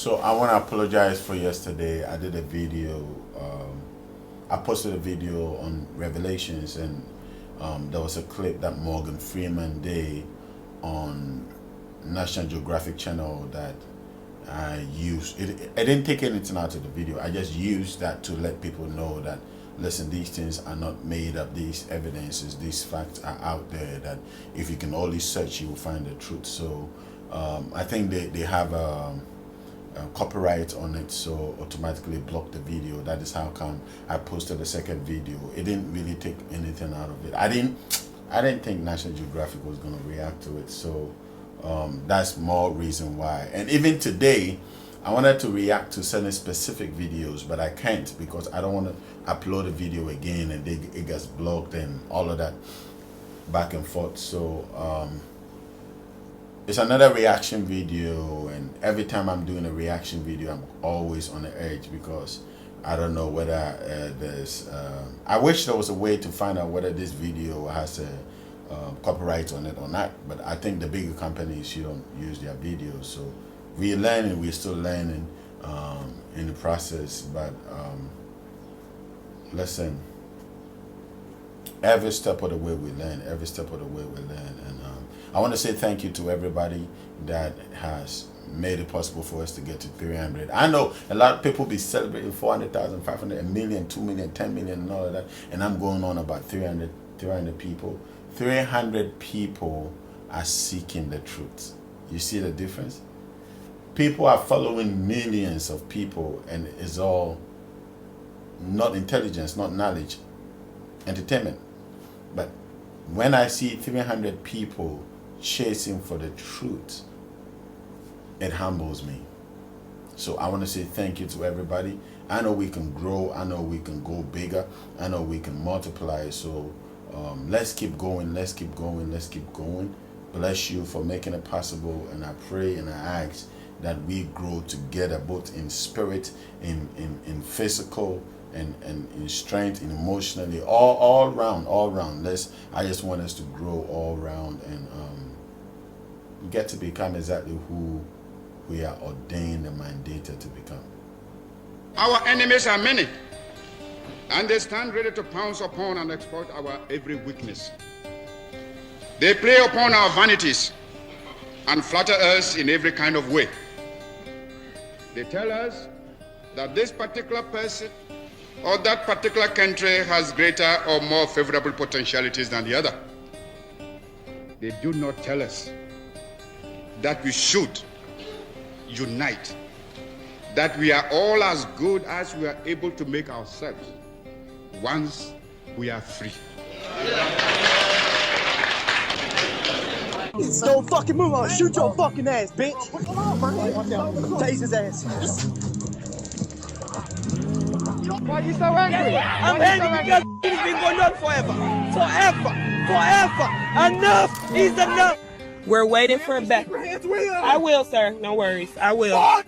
So I want to apologize for yesterday. I did a video. I posted a video on Revelations, and there was a clip that Morgan Freeman did on National Geographic Channel that I used. I didn't take anything out of the video. I just used that to let people know that, listen, these things are not made up. These evidences, these facts are out there, that if you can only search, you will find the truth. So I think they have a copyright on it, so automatically block the video. That is how come I posted a second video. It didn't really take anything out of it. I didn't think National Geographic was going to react to it, so that's more reason why. And even today I wanted to react to certain specific videos, but I can't because I don't want to upload a video again and it gets blocked and all of that back and forth. So it's another reaction video, and every time I'm doing a reaction video, I'm always on the edge because I don't know whether there's I wish there was a way to find out whether this video has a copyright on it or not, but I think the bigger companies, you don't use their videos. So we're learning, we're still learning in the process, but listen, every step of the way we learn, every step of the way we learn. And I want to say thank you to everybody that has made it possible for us to get to 300. I know a lot of people be celebrating 400,000, 500, a million, 2 million, 10 million, and all of that, and I'm going on about 300 people. 300 people are seeking the truth. You see the difference? People are following millions of people, and it's all not intelligence, not knowledge, entertainment. But when I see 300 people chasing for the truth, it humbles me. So I want to say thank you to everybody. I know we can grow. I know we can go bigger. I know we can multiply. So let's keep going. Let's keep going. Let's keep going. Bless you for making it possible. And I pray and I ask that we grow together, both in spirit, in physical, and in strength, and emotionally, all around. I just want us to grow all around and get to become exactly who we are ordained and mandated to become. Our enemies are many, and they stand ready to pounce upon and exploit our every weakness. They play upon our vanities and flatter us in every kind of way. They tell us that this particular person or that particular country has greater or more favorable potentialities than the other. They do not tell us that we should unite, that we are all as good as we are able to make ourselves once we are free. Don't fucking move on. Shoot your fucking ass, bitch. Tase his ass. Why are you so angry? I'm angry because it's been going on forever. Enough is enough. We're waiting for a back. I will, sir. No worries. I will. Fuck.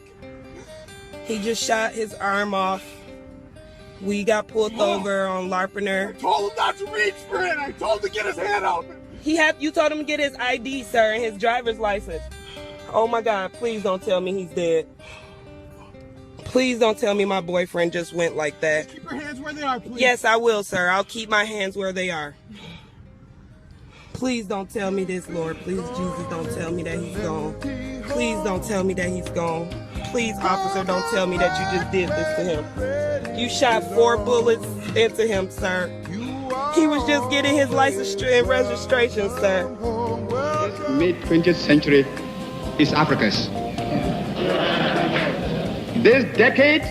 He just shot his arm off. We got pulled over on Larpener. I told him not to reach for it. I told him to get his hand open. You told him to get his ID, sir, and his driver's license. Oh my God, please don't tell me he's dead. Please don't tell me my boyfriend just went like that. Keep your hands where they are, please. Yes, I will, sir. I'll keep my hands where they are. Please don't tell me this, Lord. Please, Jesus, don't tell me that he's gone. Please don't tell me that he's gone. Please, officer, don't tell me that you just did this to him. You shot 4 bullets into him, sir. He was just getting his license and registration, sir. Mid-20th century is Africa's. This decade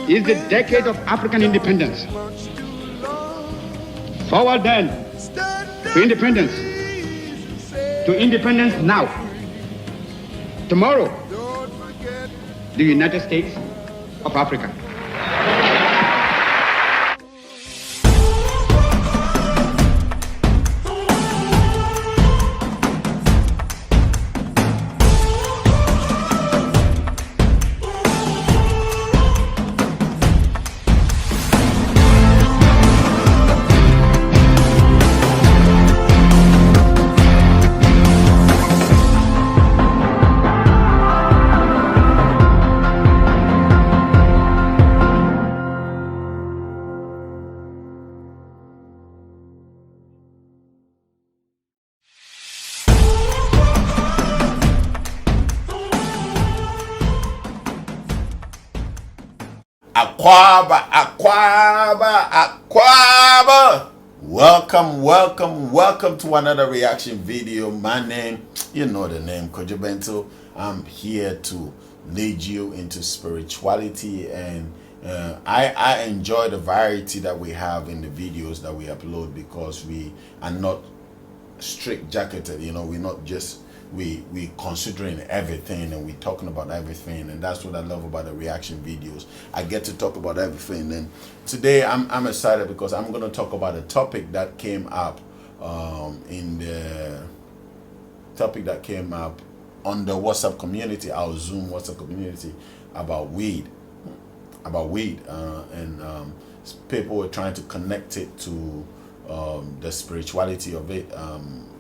is the decade of African independence. Forward then to independence. To independence now. Tomorrow, the United States of Africa. Aquaba. Welcome to another reaction video. My name, you know the name, Kojo Bento. I'm here to lead you into spirituality, and I enjoy the variety that we have in the videos that we upload, because we are not strict jacketed. You know, we're not just we considering everything, and we talking about everything, and that's what I love about the reaction videos. I get to talk about everything. And today I'm excited because I'm going to talk about a topic that came up on the WhatsApp community, our Zoom WhatsApp community, about weed, and people were trying to connect it to the spirituality of it,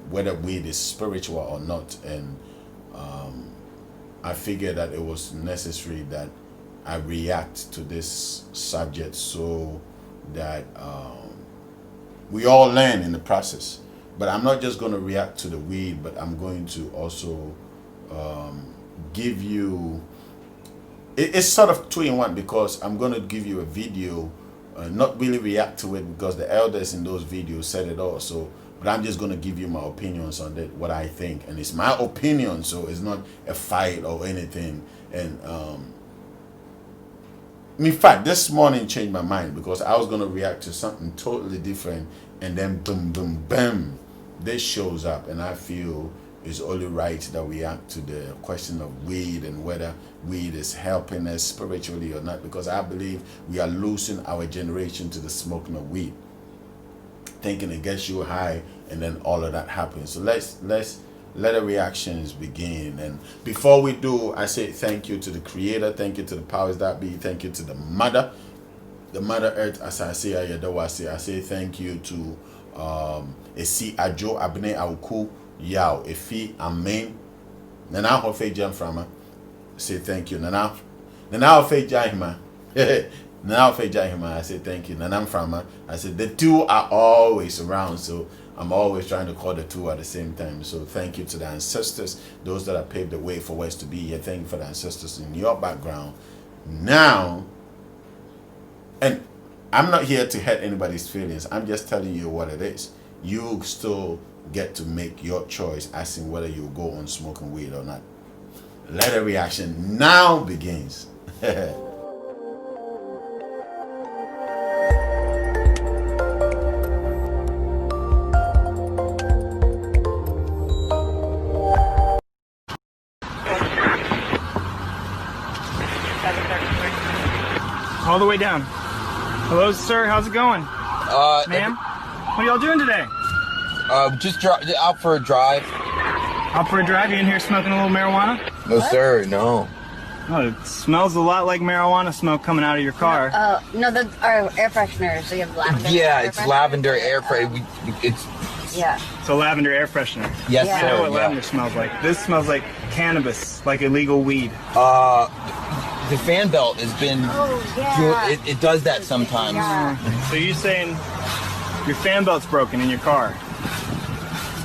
whether weed is spiritual or not. And I figured that it was necessary that I react to this subject, so that we all learn in the process. But I'm not just going to react to the weed, but I'm going to also give you, it's sort of two in one, because I'm going to give you a video, not really react to it because the elders in those videos said it all. So, but I'm just going to give you my opinions on that, what I think, and it's my opinion, so it's not a fight or anything. And in fact, this morning changed my mind, because I was going to react to something totally different, and then boom, boom, bam, this shows up, and I feel it's only right that we react to the question of weed, and whether weed is helping us spiritually or not, because I believe we are losing our generation to the smoking of weed, thinking it gets you high, and then all of that happens. So let's let the reactions begin. And before we do, I say thank you to the Creator, thank you to the powers that be, thank you to the Mother Earth. As I say, I say thank you to Esi Ajo Abne Auku Yao Efi Amen. Nana Hofe Jam Frama. Say thank you. Nana Hofe Jahima. Nana Hofe Jahima. I say thank you. Nanam Frama. I said the two are always around, so I'm always trying to call the two at the same time. So thank you to the ancestors, those that have paved the way for us to be here. Thank you for the ancestors in your background. Now, and I'm not here to hurt anybody's feelings. I'm just telling you what it is. You still get to make your choice as in whether you go on smoking weed or not. Let the reaction now begins. All the way down. Hello, sir. How's it going? Ma'am? What are y'all doing today? Just out for a drive. Out for a drive? You in here smoking a little marijuana? No, sir, no. Oh, it smells a lot like marijuana smoke coming out of your car. No, those are air fresheners. So you have lavender. Yeah, air it's freshener? lavender air freshener. Yeah. It's a lavender air freshener. Yes, Yeah. I sir. know what yeah. lavender smells like. This smells like cannabis, like illegal weed. The fan belt has been. Oh, yeah. It does that sometimes. Yeah. So you're saying your fan belt's broken in your car?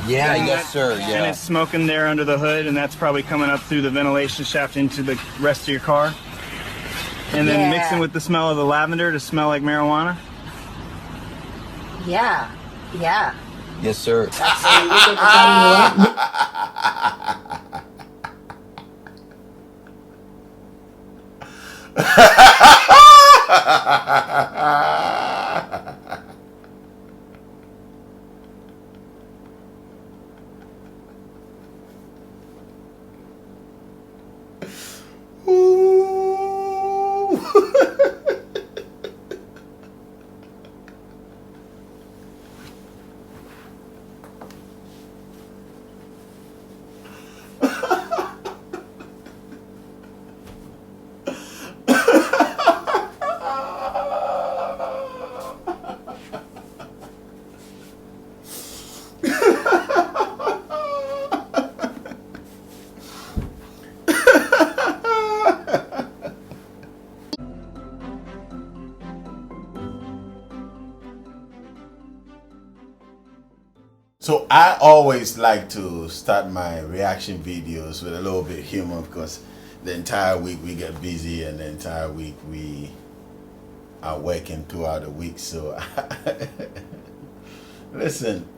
Yeah, And yes, sir. And Yeah. it's smoking there under the hood, and that's probably coming up through the ventilation shaft into the rest of your car? And then Yeah. mixing with the smell of the lavender to smell like marijuana? Yeah. Yeah. Yes, sir. So I always like to start my reaction videos with a little bit of humor, because the entire week we get busy, and the entire week we are working throughout the week. So listen.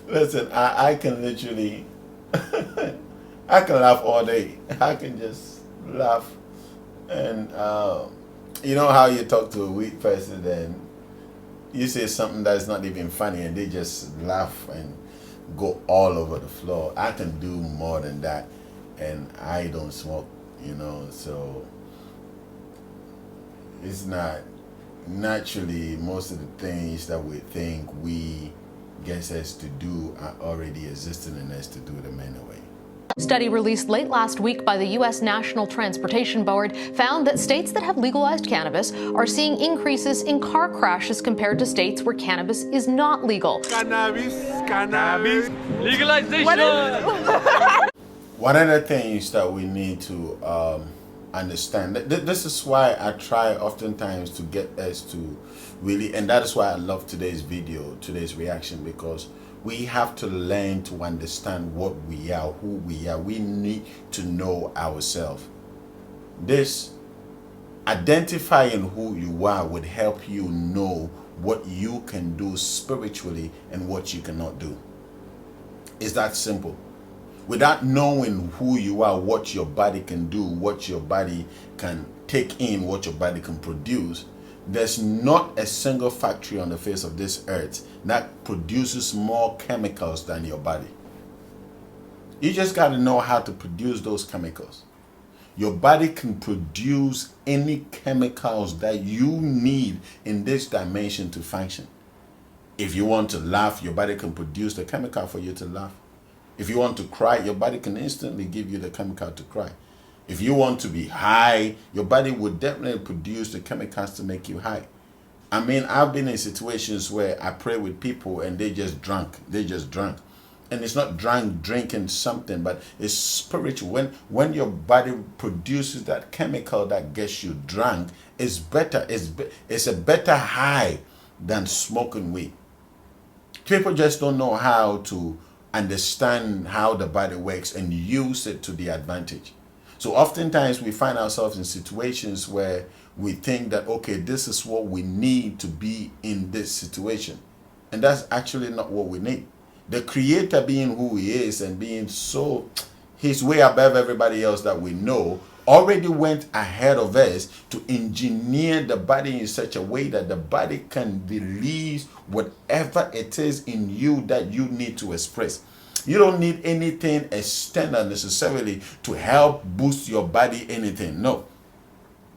Listen, I can literally I can laugh all day. I can just laugh. And you know how you talk to a weak person and you say something that's not even funny and they just laugh and go all over the floor. I can do more than that, and I don't smoke, you know, so it's not naturally most of the things that we think we get us to do are already existing in us to do them anyway. Study released late last week by the U.S. National Transportation Board found that states that have legalized cannabis are seeing increases in car crashes compared to states where cannabis is not legal. Cannabis, legalization. One of the things that we need to understand, this is why I try oftentimes to get us to really, and that is why I love today's video, today's reaction, because we have to learn to understand what we are, who we are. We need to know ourselves. This identifying who you are would help you know what you can do spiritually and what you cannot do. It's that simple. Without knowing who you are, what your body can do, what your body can take in, what your body can produce, there's not a single factory on the face of this earth that produces more chemicals than your body. You just got to know how to produce those chemicals. Your body can produce any chemicals that you need in this dimension to function. If you want to laugh, your body can produce the chemical for you to laugh. If you want to cry, your body can instantly give you the chemical to cry. If you want to be high, your body would definitely produce the chemicals to make you high. I mean, I've been in situations where I pray with people and they just drunk. They just drunk. And it's not drinking something, but it's spiritual. When your body produces that chemical that gets you drunk, it's better. It's a better high than smoking weed. People just don't know how to understand how the body works and use it to the advantage. So oftentimes we find ourselves in situations where we think that, okay, this is what we need to be in this situation. And that's actually not what we need. The Creator, being who He is and being so, He's way above everybody else that we know, already went ahead of us to engineer the body in such a way that the body can release whatever it is in you that you need to express. You don't need anything external necessarily to help boost your body, anything. No.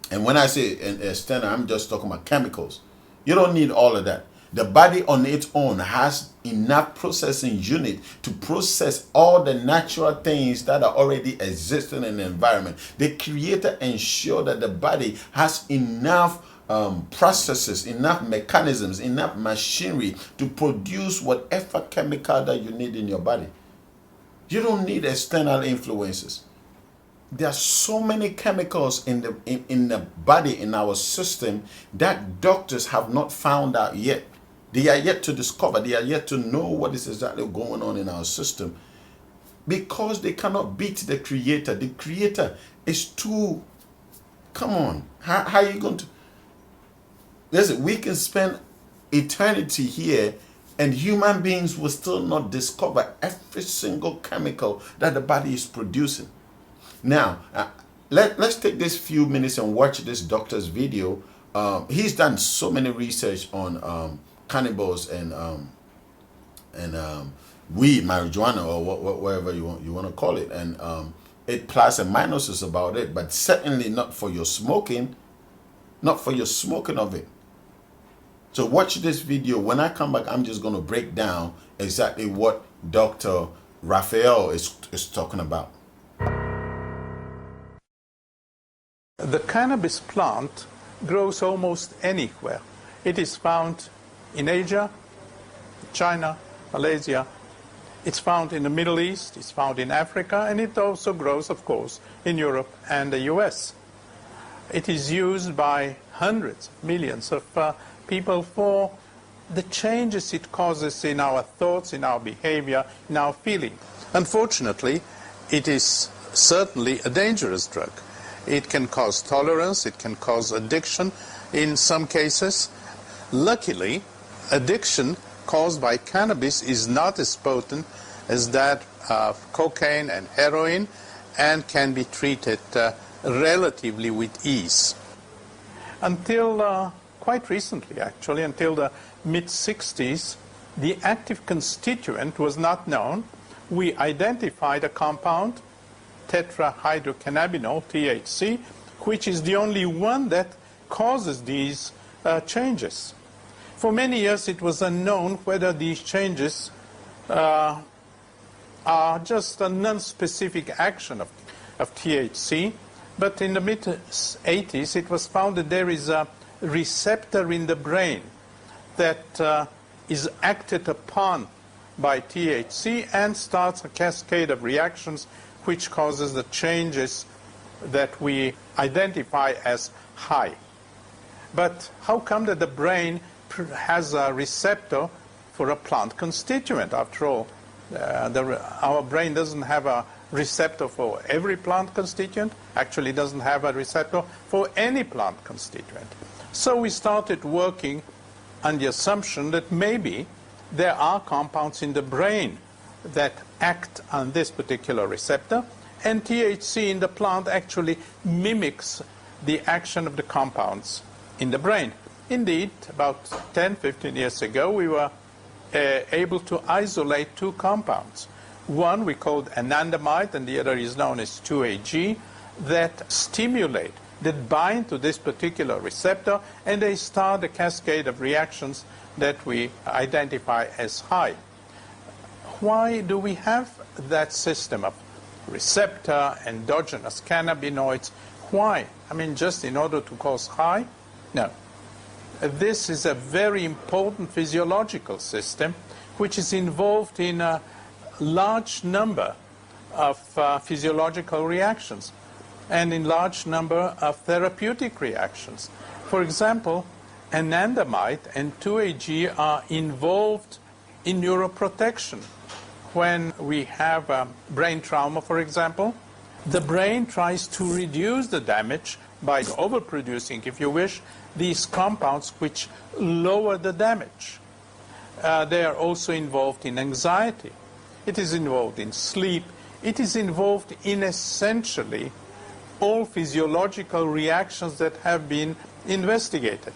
And when I say external, I'm just talking about chemicals. You don't need all of that. The body on its own has enough processing unit to process all the natural things that are already existing in the environment. The Creator ensures that the body has enough processes, enough mechanisms, enough machinery to produce whatever chemical that you need in your body. You don't need external influences. There are so many chemicals in the body, in our system, that doctors have not found out yet. They are yet to discover. They are yet to know what is exactly going on in our system, because they cannot beat the Creator. The Creator is too. Come on, how are you going to? Listen, we can spend eternity here, and human beings will still not discover every single chemical that the body is producing. Now, let's take this few minutes and watch this doctor's video. He's done so many research on cannabis and weed, marijuana, or whatever you want to call it, and it plus and minuses about it, but certainly not for your smoking, not for your smoking of it. So watch this video. When I come back, I'm just going to break down exactly what Dr. Raphael is talking about. The cannabis plant grows almost anywhere. It is found in Asia, China, Malaysia. It's found in the Middle East, it's found in Africa, and it also grows, of course, in Europe and the US. It is used by hundreds of millions of people for the changes it causes in our thoughts, in our behavior, in our feeling. Unfortunately, it is certainly a dangerous drug. It can cause tolerance, it can cause addiction in some cases. Luckily, addiction caused by cannabis is not as potent as that of cocaine and heroin, and can be treated relatively with ease. Until quite recently, actually, until the mid-60s, the active constituent was not known. We identified a compound, tetrahydrocannabinol, THC, which is the only one that causes these changes. For many years it was unknown whether these changes are just a non-specific action of THC, but in the mid-80s it was found that there is a receptor in the brain that is acted upon by THC and starts a cascade of reactions which causes the changes that we identify as high. But how come that the brain has a receptor for a plant constituent? After all, our brain doesn't have a receptor for every plant constituent, actually doesn't have a receptor for any plant constituent. So we started working on the assumption that maybe there are compounds in the brain that act on this particular receptor, and THC in the plant actually mimics the action of the compounds in the brain. Indeed, about 10-15 years ago, we were able to isolate two compounds. One we called anandamide, and the other is known as 2-AG, that stimulate, that bind to this particular receptor, and they start a cascade of reactions that we identify as high. Why do we have that system of receptor, endogenous cannabinoids? Why? I mean, just in order to cause high? No. This is a very important physiological system which is involved in a large number of physiological reactions and in large number of therapeutic reactions. For example, anandamide and 2-AG are involved in neuroprotection. When we have brain trauma, for example, the brain tries to reduce the damage by overproducing, if you wish, these compounds which lower the damage. They are also involved in anxiety. It is involved in sleep. It is involved in essentially all physiological reactions that have been investigated.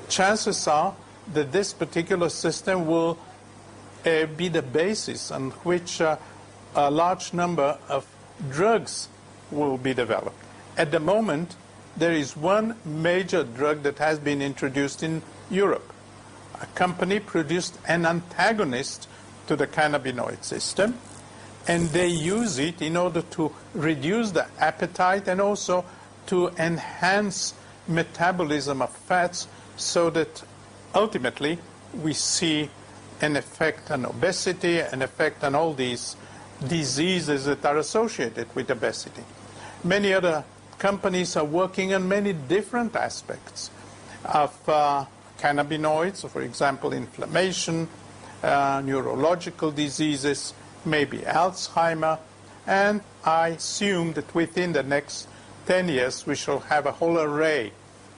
Chances are that this particular system will be the basis on which a large number of drugs will be developed. At the moment, there is one major drug that has been introduced in Europe. A company produced an antagonist to the cannabinoid system, and they use it in order to reduce the appetite and also to enhance metabolism of fats, so that ultimately we see an effect on obesity, an effect on all these diseases that are associated with obesity. Many other companies are working on many different aspects of cannabinoids, for example, inflammation, neurological diseases, maybe Alzheimer, and I assume that within the next 10 years we shall have a whole array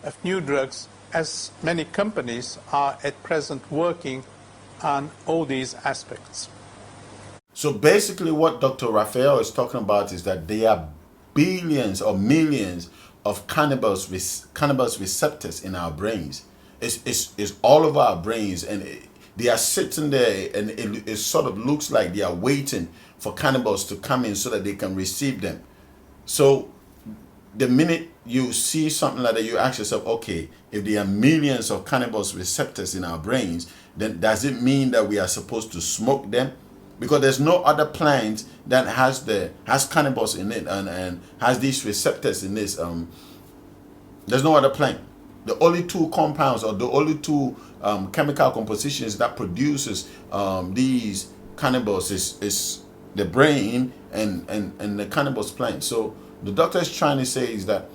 of new drugs, as many companies are at present working on all these aspects. So basically what Dr. Raphael is talking about is that there are billions or millions of cannabis receptors in our brains. It's all over our brains, and they are sitting there, and it sort of looks like they are waiting for cannabis to come in so that they can receive them. So the minute you see something like that, you ask yourself, okay, if there are millions of cannabis receptors in our brains, then does it mean that we are supposed to smoke them? Because there's no other plant that has cannabis in it and has these receptors in this. There's no other plant. The only two compounds, or the only two chemical compositions that produces these cannabis is the brain and the cannabis plant. So the doctor is trying to say is that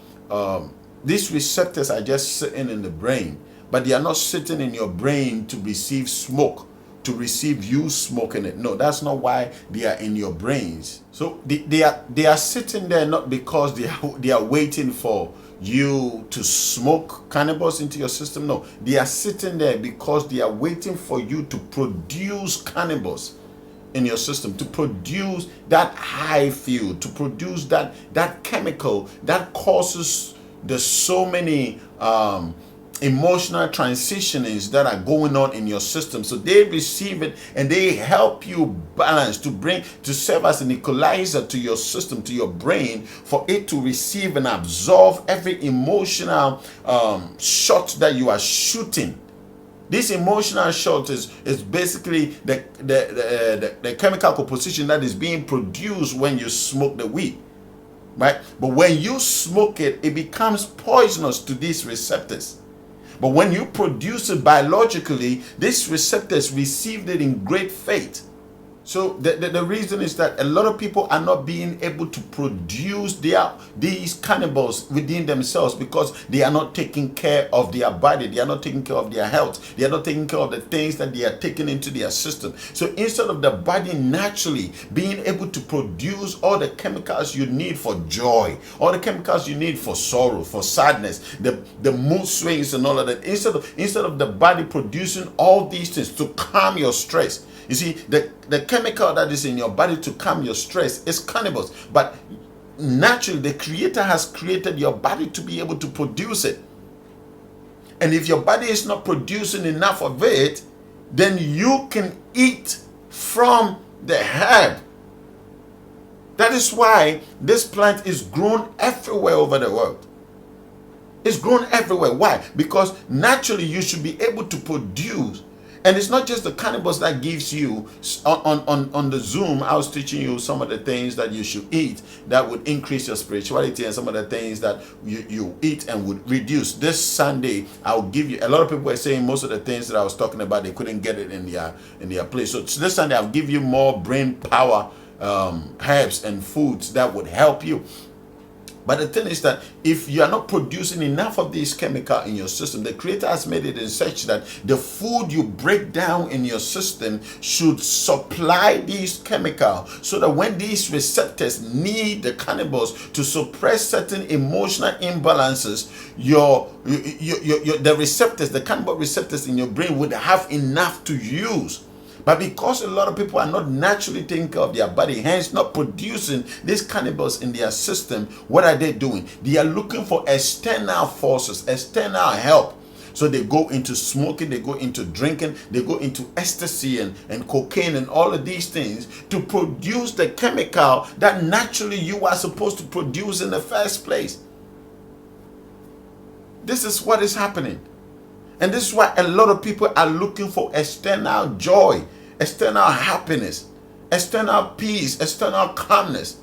these receptors are just sitting in the brain, but they are not sitting in your brain to receive smoke, to receive you smoking it. No, that's not why they are in your brains. So they are sitting there not because they are waiting for you to smoke cannabis into your system. No, they are sitting there because they are waiting for you to produce cannabis in your system, to produce that high feel, to produce that chemical that causes the so many emotional transitionings that are going on in your system. So they receive it and they help you balance, to serve as an equalizer to your system, to your brain, for it to receive and absorb every emotional shot that you are shooting. This emotional shot is basically the chemical composition that is being produced when you smoke the weed, right? But when you smoke it, it becomes poisonous to these receptors. But when you produce it biologically, these receptors received it in great faith. So the reason is that a lot of people are not being able to produce these cannabis within themselves because they are not taking care of their body. They are not taking care of their health. They are not taking care of the things that they are taking into their system. So instead of the body naturally being able to produce all the chemicals you need for joy, all the chemicals you need for sorrow, for sadness, the mood swings and all of that, instead of the body producing all these things to calm your stress. You see, the chemical that is in your body to calm your stress is cannabis. But naturally, the Creator has created your body to be able to produce it. And if your body is not producing enough of it, then you can eat from the herb. That is why this plant is grown everywhere over the world. It's grown everywhere. Why? Because naturally you should be able to produce. And it's not just the cannabis that gives you, on the Zoom, I was teaching you some of the things that you should eat that would increase your spirituality, and some of the things that you eat and would reduce. This Sunday, I'll give you, a lot of people are saying most of the things that I was talking about, they couldn't get it in their place. So this Sunday, I'll give you more brain power herbs and foods that would help you. But the thing is that if you are not producing enough of these chemicals in your system, the Creator has made it in such that the food you break down in your system should supply these chemicals, so that when these receptors need the cannabis to suppress certain emotional imbalances, the receptors, the cannabis receptors in your brain would have enough to use. But because a lot of people are not naturally taking care of their body, hence not producing this cannabis in their system, what are they doing? They are looking for external forces, external help. So they go into smoking, they go into drinking, they go into ecstasy and cocaine and all of these things to produce the chemical that naturally you are supposed to produce in the first place. This is what is happening. And this is why a lot of people are looking for external joy, external happiness, external peace, external calmness,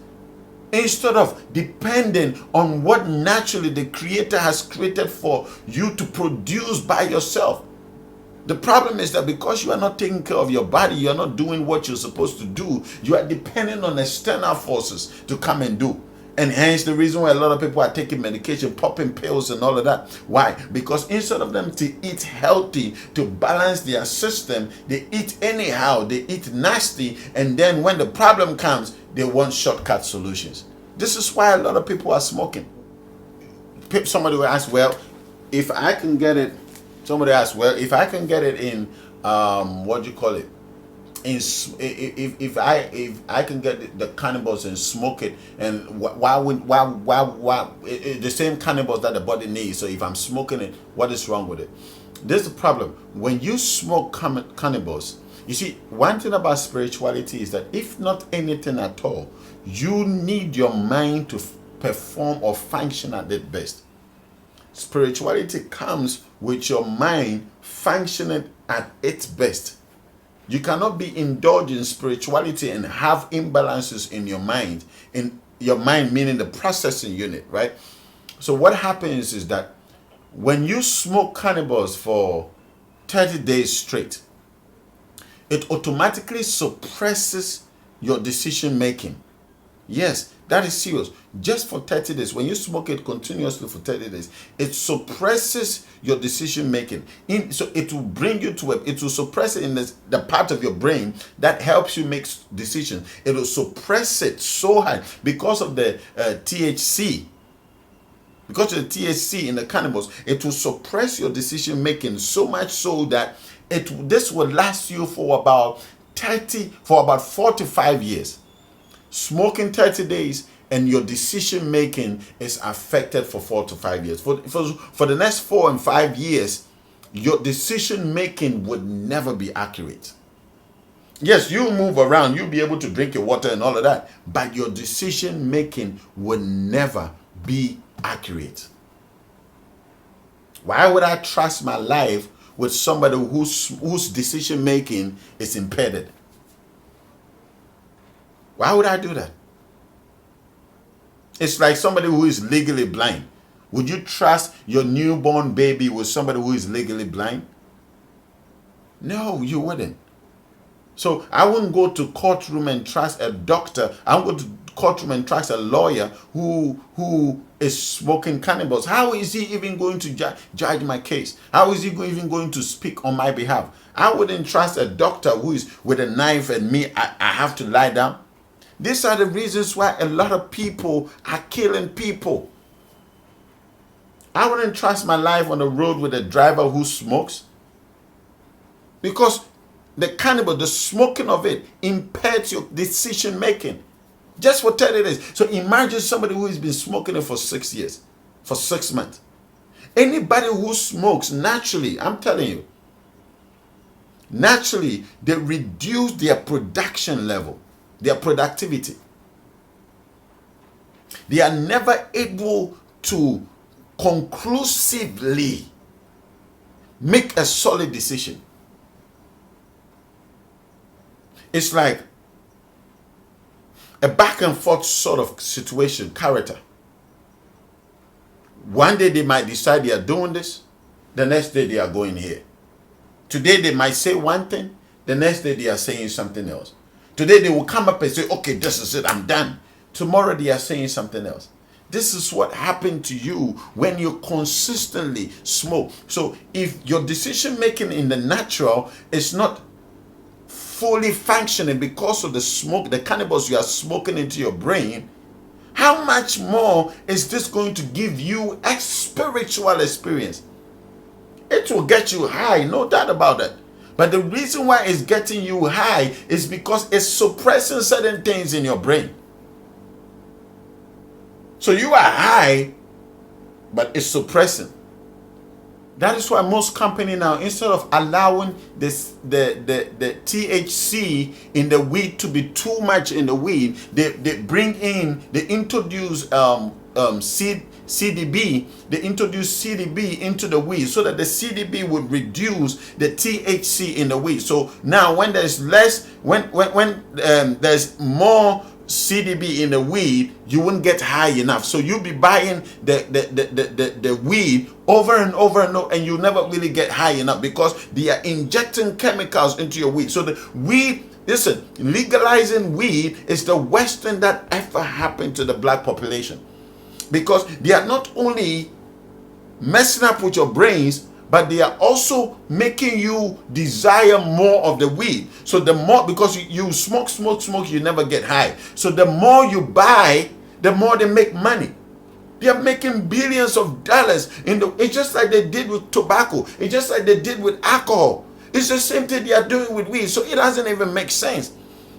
instead of depending on what naturally the Creator has created for you to produce by yourself. The problem is that because you are not taking care of your body, you are not doing what you're supposed to do, you are depending on external forces to come and do. And hence the reason why a lot of people are taking medication, popping pills and all of that. Why? Because instead of them to eat healthy, to balance their system, they eat anyhow, they eat nasty, and then when the problem comes, they want shortcut solutions. This is why a lot of people are smoking. Somebody will ask, well, if I can get it, if I can get it in, what do you call it? If I can get the cannabis and smoke it, and why the same cannabis that the body needs? So if I'm smoking it, what is wrong with it? There's the problem. When you smoke cannabis, you see, one thing about spirituality is that if not anything at all, you need your mind to perform or function at its best. Spirituality comes with your mind functioning at its best. You cannot be indulging spirituality and have imbalances in your mind. In your mind, meaning the processing unit, right? So what happens is that when you smoke cannabis for 30 days straight, it automatically suppresses your decision making. Yes, that is serious. Just for 30 days, when you smoke it continuously for 30 days, it suppresses your decision making. So it will bring you to it will suppress it in the part of your brain that helps you make decisions. It will suppress it so high because of the THC. Because of the THC in the cannabis, it will suppress your decision making so much so that this will last you for about 4 to 5 years. Smoking 30 days and your decision making is affected for 4 to 5 years. For the next 4 and 5 years, your decision making would never be accurate. Yes, you move around, you'll be able to drink your water and all of that, but your decision making would never be accurate. Why would I trust my life with somebody whose decision making is impeded? Why would I do that? It's like somebody who is legally blind. Would you trust your newborn baby with somebody who is legally blind? No, you wouldn't. So I wouldn't go to courtroom and trust a doctor. I would go to courtroom and trust a lawyer who is smoking cannabis. How is he even going to judge my case? How is he even going to speak on my behalf? I wouldn't trust a doctor who is with a knife and me. I have to lie down. These are the reasons why a lot of people are killing people. I wouldn't trust my life on the road with a driver who smokes, because the cannabis, the smoking of it, impairs your decision making. Just for 30 days. So imagine somebody who has been smoking it for 6 years, for 6 months. Anybody who smokes, naturally, I'm telling you, naturally, they reduce their production level, their productivity. They are never able to conclusively make a solid decision. It's like a back and forth sort of situation, character. One day they might decide they are doing this, the next day they are going here. Today they might say one thing, the next day they are saying something else. Today they will come up and say, okay, this is it, I'm done. Tomorrow they are saying something else. This is what happened to you when you consistently smoke. So if your decision making in the natural is not fully functioning because of the smoke, the cannabis you are smoking into your brain, how much more is this going to give you a spiritual experience? It will get you high, no doubt about it. But the reason why it's getting you high is because it's suppressing certain things in your brain. So you are high, but it's suppressing. That is why most companies now, instead of allowing the THC in the weed to be too much in the weed, they introduce CDB. They introduce CDB into the weed so that the CDB would reduce the THC in the weed. So now when there's less, when there's more CDB in the weed, you wouldn't get high enough. So you'll be buying the weed over and over and you never really get high enough because they are injecting chemicals into your weed. So the weed, listen, legalizing weed is the worst thing that ever happened to the black population, because they are not only messing up with your brains, but they are also making you desire more of the weed. So the more, because you smoke, you never get high. So the more you buy, the more they make money. They are making billions of dollars it's just like they did with tobacco. It's just like they did with alcohol. It's the same thing they are doing with weed. So it doesn't even make sense.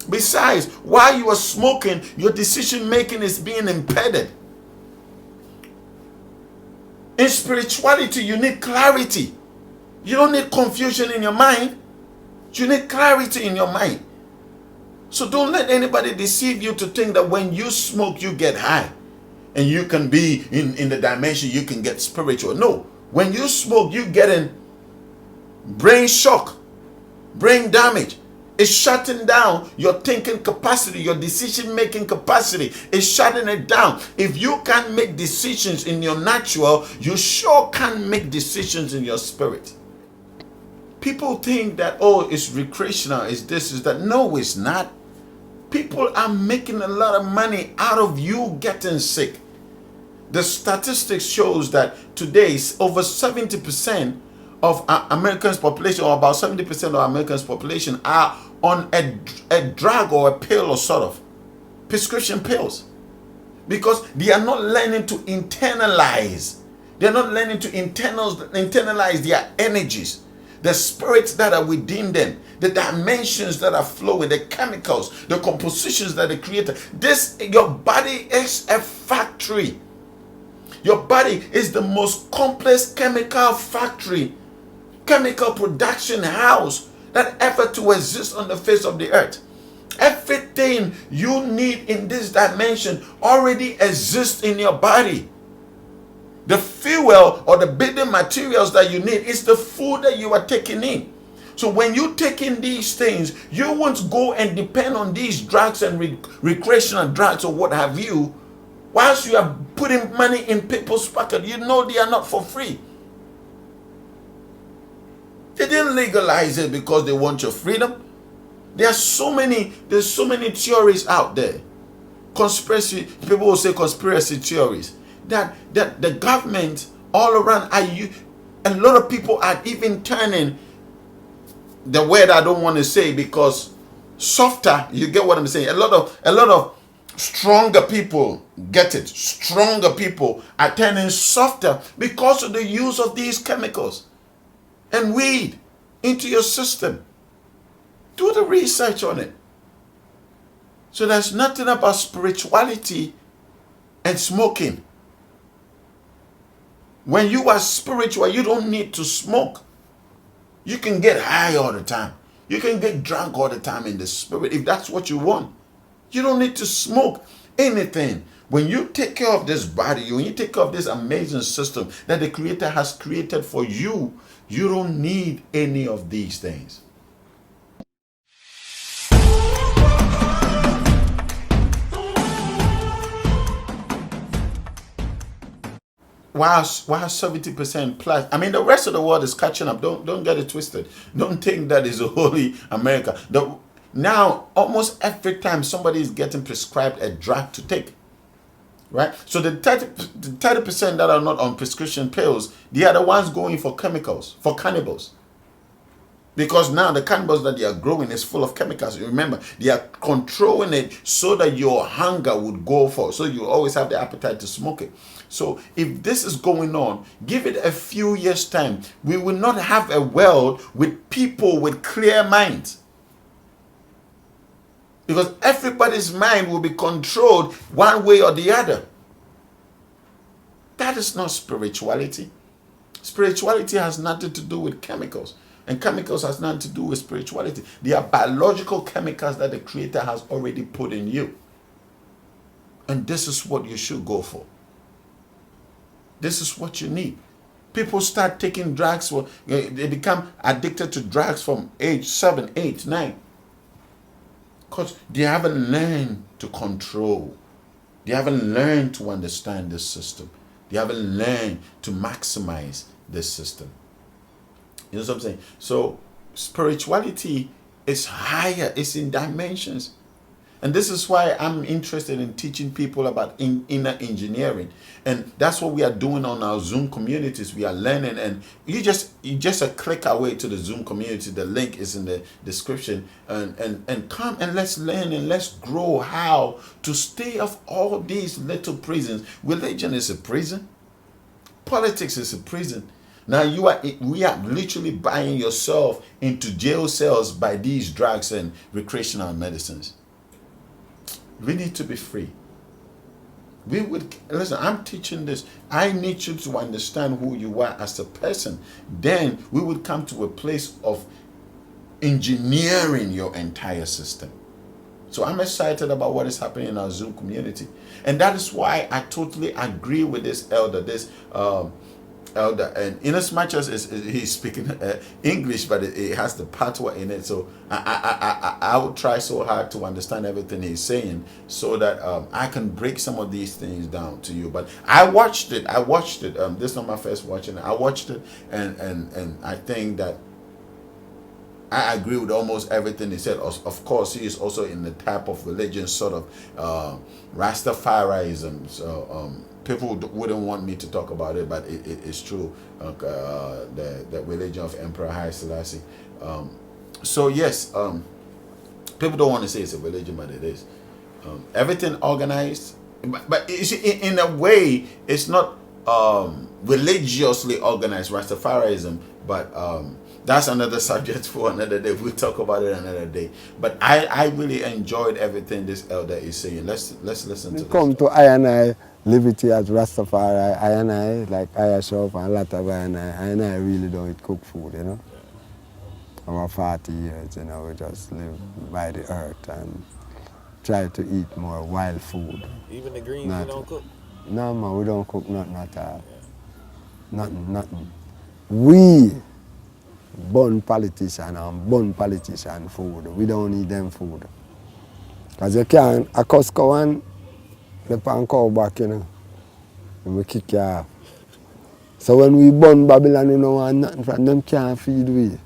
Besides, while you are smoking, your decision making is being impeded. In spirituality, you need clarity. You don't need confusion in your mind. You need clarity in your mind. So don't let anybody deceive you to think that when you smoke, you get high. And you can be in the dimension, you can get spiritual. No. When you smoke, you get in brain shock, brain damage. It's shutting down your thinking capacity, your decision-making capacity. It's shutting it down. If you can't make decisions in your natural, you sure can't make decisions in your spirit. People think that, oh, it's recreational, it's this, it's that. No, it's not. people are making a lot of money out of you getting sick. The statistics shows that today over 70% of Americans' population, or about 70% of Americans' population, are on a drug or a pill or sort of prescription pills, because they are not learning to internalize. They're not learning to internalize their energies, the spirits that are within them, the dimensions that are flowing, the chemicals, the compositions that they create. Your body is a factory. Your body is the most complex chemical factory, chemical production house that ever to exist on the face of the earth. Everything you need in this dimension already exists in your body. The fuel or the building materials that you need is the food that you are taking in. So when you take in these things, you won't go and depend on these drugs and recreational drugs or what have you. Whilst you are putting money in people's pocket, you know they are not for free. They didn't legalize it because they want your freedom. There's so many theories out there. Conspiracy, people will say conspiracy theories. That the government all around a lot of people are even turning the word I don't want to say because softer, you get what I'm saying. A lot of stronger people get it. Stronger people are turning softer because of the use of these chemicals and weed into your system. Do the research on it. So there's nothing about spirituality and smoking. When you are spiritual, you don't need to smoke. You can get high all the time. You can get drunk all the time in the spirit if that's what you want. You don't need to smoke anything. When you take care of this body, when you take care of this amazing system that the Creator has created for you, you don't need any of these things. While 70% plus, I mean, the rest of the world is catching up. Don't get it twisted. Don't think that is only America. Now, almost every time somebody is getting prescribed a drug to take, right? So the 30% that are not on prescription pills, they are the ones going for chemicals, for cannibals. Because now the cannabis that they are growing is full of chemicals. Remember, they are controlling it so that your hunger would go for, so you always have the appetite to smoke it. So if this is going on, give it a few years' time. We will not have a world with people with clear minds. Because everybody's mind will be controlled one way or the other. That is not spirituality. Spirituality has nothing to do with chemicals. And chemicals has nothing to do with spirituality. They are biological chemicals that the Creator has already put in you. And this is what you should go for. This is what you need. People start taking drugs, they become addicted to drugs from age 7, 8, 9. Because they haven't learned to control. They haven't learned to understand this system. They haven't learned to maximize this system. You know what I'm saying? So spirituality is higher. It's in dimensions. And this is why I'm interested in teaching people about inner engineering. And that's what we are doing on our Zoom communities. We are learning, and you just a click away to the Zoom community. The link is in the description. And come and let's learn and let's grow how to stay off all these little prisons. Religion is a prison. Politics is a prison. Now we are literally buying yourself into jail cells by these drugs and recreational medicines. We need to be free. Listen, I'm teaching this. I need you to understand who you are as a person. Then we would come to a place of engineering your entire system. So I'm excited about what is happening in our Zoom community. And that is why I totally agree with this elder, elder, and in as much as he's speaking English, but it has the patois in it, so I would try so hard to understand everything he's saying so that I can break some of these things down to you. But I watched it. This is not my first watching it. I watched it, and I think that I agree with almost everything he said. Of course, he is also in the type of religion, sort of Rastafarianism. So people wouldn't want me to talk about it, but it's true. The religion of Emperor Haile Selassie. So yes, people don't want to say it's a religion, but it is. Everything organized, but in a way, it's not religiously organized Rastafarianism, but that's another subject for another day. We'll talk about it another day. But I really enjoyed everything this elder is saying. Let's listen to this. Come to I and I liberty as Rastafari. I and I like I shop and a lot of I and I really don't eat cook food, you know. Over 40 years, you know, we just live by the earth and try to eat more wild food. Even the greens you don't cook? No, man, we don't cook nothing at all. Nothing. We born politician and born politician food. We don't eat them food. Because you can't, a Costco and the pan cow back, you know, and we kick you off. So when we born Babylon, we don't want nothing from them, can't feed we.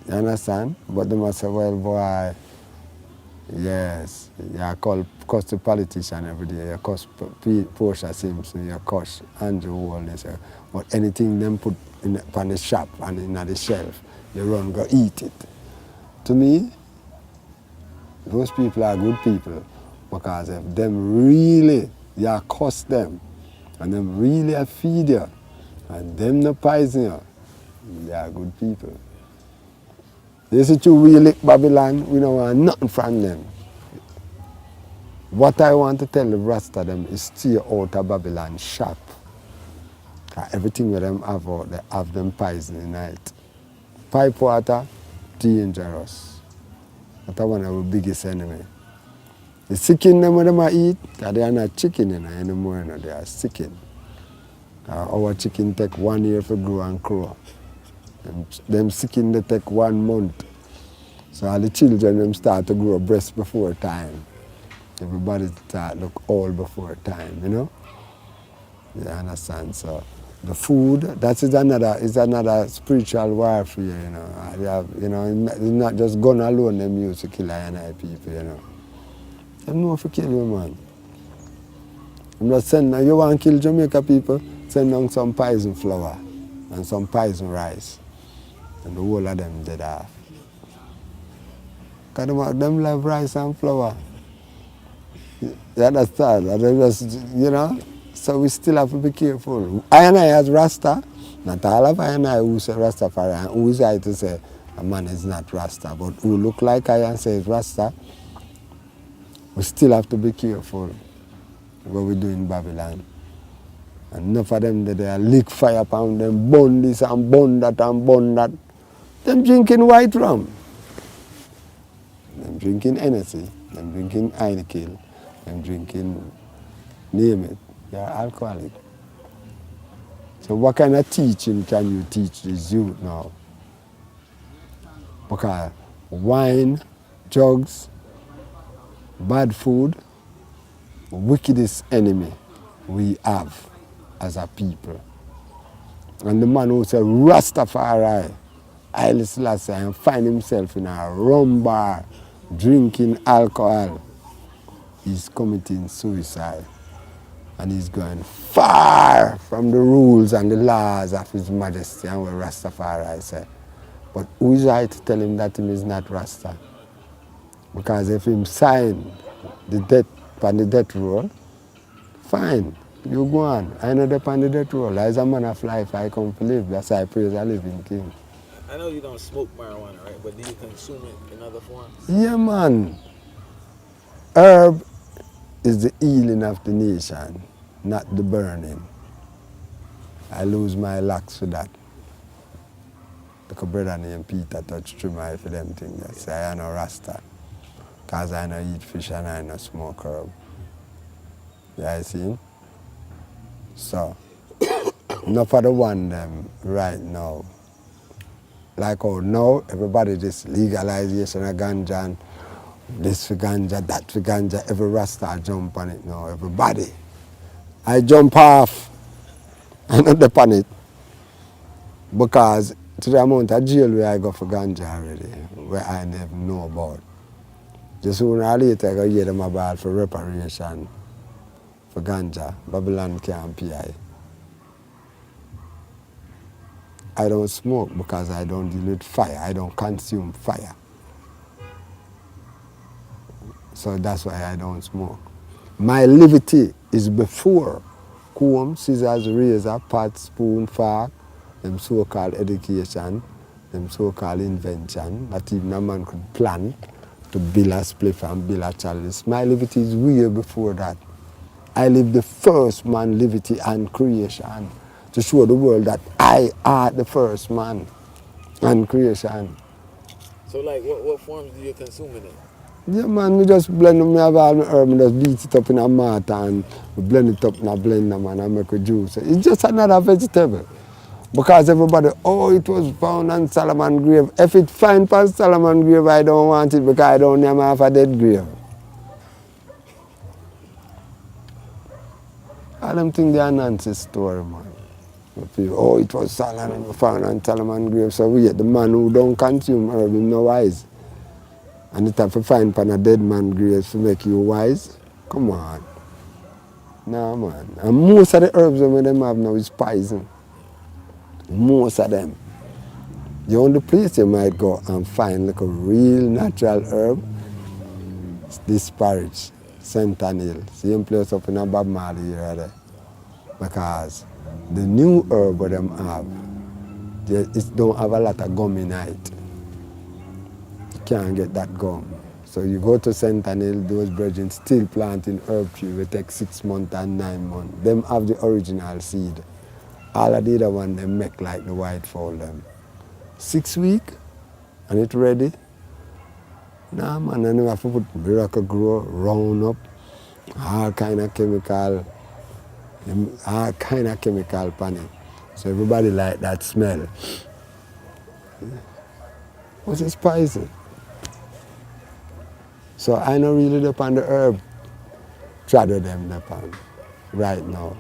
You understand? But they must say, well, boy, yes, you cuss the politician every day, you cuss Portia Simpson, you cuss Andrew Wallace, but anything them put on the shop and in the shelf, you run, go eat it. To me, those people are good people, because if them really, you cuss them, and them really feed you, and them no poison you, they are good people. They say to we lick Babylon, we don't want nothing from them. What I want to tell the rest of them is stay out of Babylon shop. Everything with them have out, they have them poison in it. Pipe water, dangerous. That's one of our biggest enemy. The chicken them when them eat, because they are not chicken anymore, they are chicken. Our chicken take 1 year to grow and grow. Them chicken they take 1 month. So all the children them start to grow breast before time. Everybody start look old before time, you know? You understand? So the food, that is another spiritual warfare, you know. They have, you know, it's not just gun alone them use to kill I people, you know. They know if you kill you, man. I'm not saying you want to kill Jamaica people, send down some poison flour and some poison rice. And the whole of them dead off. Because them love rice and flour. You understand? And they just, you know, so we still have to be careful. I and I as Rasta, not all of I and I who say Rastafari, and who is I to say a man is not Rasta, but who look like I and say Rasta, we still have to be careful what we do in Babylon. And enough of them that they lick fire upon them, burn this and burn that and burn that. Them drinking white rum. Them drinking Hennessy. Them drinking Heineken. Them drinking, name it. You're alcoholic. So what kind of teaching can you teach this youth now? Because wine, drugs, bad food, wickedest enemy we have as a people. And the man who said Rastafari, Haile Selassie, and find himself in a rum bar drinking alcohol, he's committing suicide. And he's going far from the rules and the laws of His Majesty and what Rastafari said. But who is I to tell him that he is not Rasta? Because if him sign the death on the death roll, fine, you go on. I know the on the death roll. As a man of life, I come to live. That's why I praise a living king. I know you don't smoke marijuana, right? But do you consume it in other forms? Yeah, man. Herb is the healing of the nation, not the burning. I lose my locks for that. Like a brother named Peter touched through my for them things. I say I know Rasta. Because I know eat fish and I know smoke herb. Yeah, you see? So, enough for the one them right now. Like how now, everybody just legalization of ganja and this for ganja, that for ganja, every Rasta jump on it now, everybody. I jump off, I not dip on it, because to the amount of jail where I go for ganja already, where I never know about. Just sooner or later I go hear them about for reparation for ganja. Babylon can't pay. I don't smoke because I don't deal with fire. I don't consume fire. So that's why I don't smoke. My liberty is before comb, scissors, razor, pot, spoon, fork, them so-called education, them so-called invention, that even a man could plan to build a spliff and build a chalice. My liberty is way before that. I live the first man liberty and creation to show the world that I are the first man and creation. So, like, what forms do you consume it in? Yeah, man, me just blend me have all my herb, me just beat it up in a mortar and we blend it up in a blender, man, and make a juice. It's just another vegetable. Because everybody, oh, it was found on Solomon grave. If it find on Solomon grave, I don't want it because I don't name half a dead grave. I don't think they are Nancy's story, man. People, oh, it was Solomon found on Solomon grave, so we the man who don't consume herb, him no wise. And it have to find on a dead man grave to make you wise? Come on. Nah, man. And most of the herbs that them have now is poison. Most of them. The only place you might go and find like a real natural herb is this parish, Centennial. Same place up in a Bob Marley area there. Because the new herb that them have, it don't have a lot of gum in it. Can't get that gum. So you go to Centennial, those brethren still planting herb tree. It take 6 months and 9 months. Them have the original seed. All of the other one they make like the white fall them. 6 weeks and it ready. Nah, man, and you have to put miracle grow, round up, all kind of chemical pan it. So everybody like that smell. What's this poison? So I don't really depend on the herb. Travel them depend right now.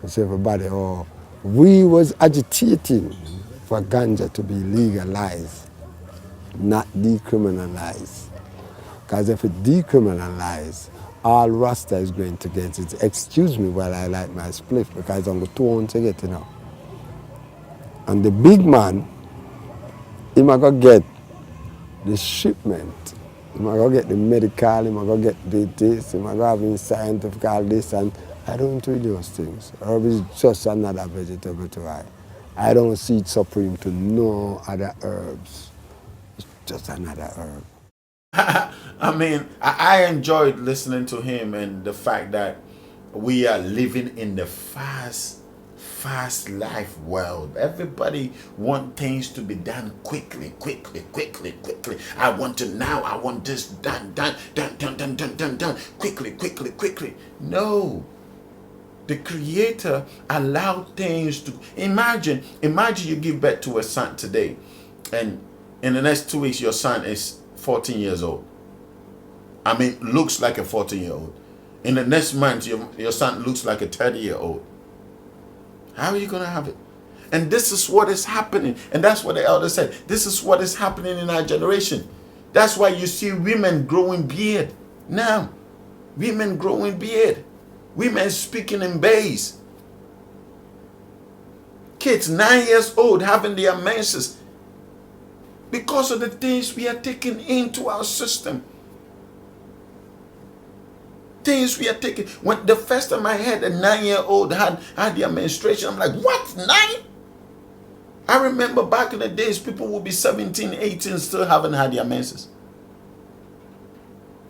So everybody, oh, we was agitating for ganja to be legalized, not decriminalized. Because if it decriminalized, all Rasta is going to get it. Excuse me while I light my spliff because I'm going to get it now. And the big man, he might go get the shipment. He might go get the medical, he might go get this, he might go have scientific all this, and I don't do those things. Herb is just another vegetable to I. I don't see it supreme to no other herbs. It's just another herb. I mean, I enjoyed listening to him and the fact that we are living in the fast life world. Everybody want things to be done quickly. I want it now. I want this done. Quickly. No. The Creator allowed things to imagine you give birth to a son today, and in the next 2 weeks your son is 14 years old. I mean, looks like a 14-year-old. In the next month your son looks like a 30-year-old. How are you going to have it? And this is what is happening. And that's what the elder said. This is what is happening in our generation. That's why you see women growing beard now. Women growing beard. Women speaking in bass. Kids 9 years old having their menses. Because of the things we are taking into our system. Things we are taking. When the first time I heard a 9-year-old had their menstruation, I'm like, what? 9? I remember back in the days, people would be 17, 18, still haven't had their menses.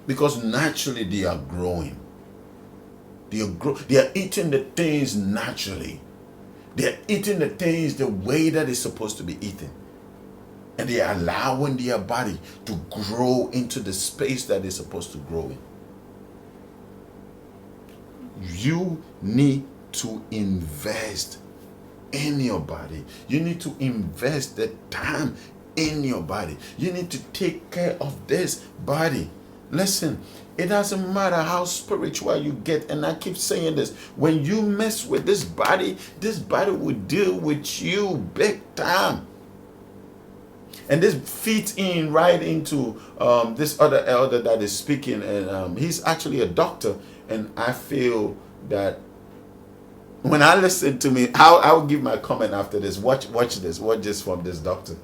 Because naturally they are growing. They are eating the things naturally. They are eating the things the way that it's supposed to be eaten. And they are allowing their body to grow into the space that it's supposed to grow in. You need to invest in your body. You need to invest the time in your body. You need to take care of this body. Listen, it doesn't matter how spiritual you get, and I keep saying this, when you mess with this body will deal with you big time. And this feeds in right into this other elder that is speaking, and he's actually a doctor. And I feel that when I listen to me, I'll give my comment after this. Watch this. Watch this from this doctor.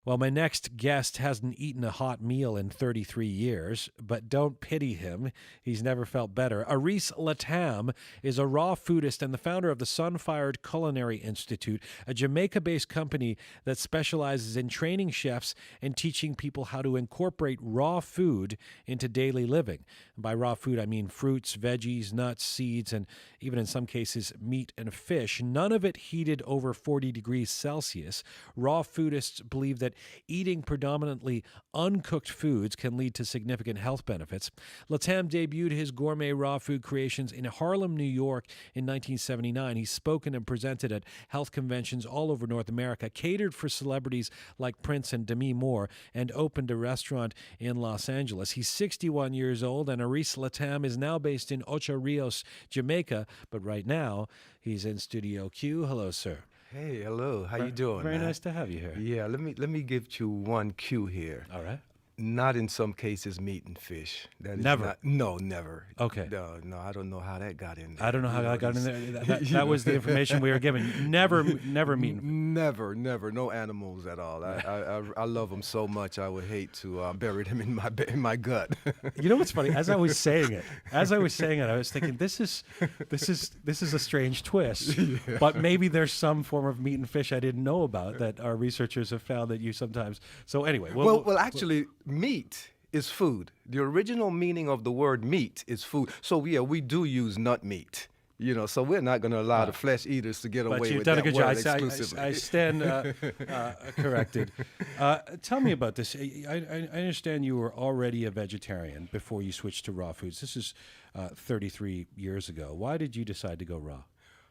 Well, my next guest hasn't eaten a hot meal in 33 years, but don't pity him. He's never felt better. Reestablish is a raw foodist and the founder of the Sun-Fired Culinary Institute, a Jamaica-based company that specializes in training chefs and teaching people how to incorporate raw food into daily living. And by raw food, I mean fruits, veggies, nuts, seeds, and even in some cases, meat and fish. None of it heated over 40 degrees Celsius. Raw foodists believe that eating predominantly uncooked foods can lead to significant health benefits. Latam debuted his gourmet raw food creations in Harlem, New York in 1979. He's spoken and presented at health conventions all over North America, catered for celebrities like Prince and Demi Moore, and opened a restaurant in Los Angeles. He's 61 years old, and Reestablish is now based in Ocho Rios, Jamaica, but right now he's in Studio Q. Hello, sir. Hey, hello. How you doing? Very man? nice to have you here. Yeah, let me give you one cue here. All right. Not in some cases meat and fish. That is Never? Not, no, never. Okay. No, I don't know how that got in there. I don't know how that got in there. That was the information we were given. Never meat. Never. No animals at all. I love them so much. I would hate to bury them in my gut. You know what's funny? As I was saying it, I was thinking this is a strange twist. Yeah. But maybe there's some form of meat and fish I didn't know about that our researchers have found that you sometimes. So anyway, well, actually. Meat is food. The original meaning of the word meat is food. So yeah, we do use nut meat. So we're not going to allow the flesh eaters to get away with that. But you've done a good job. Exclusively. I stand corrected. Tell me about this. I understand you were already a vegetarian before you switched to raw foods. This is 33 years ago. Why did you decide to go raw?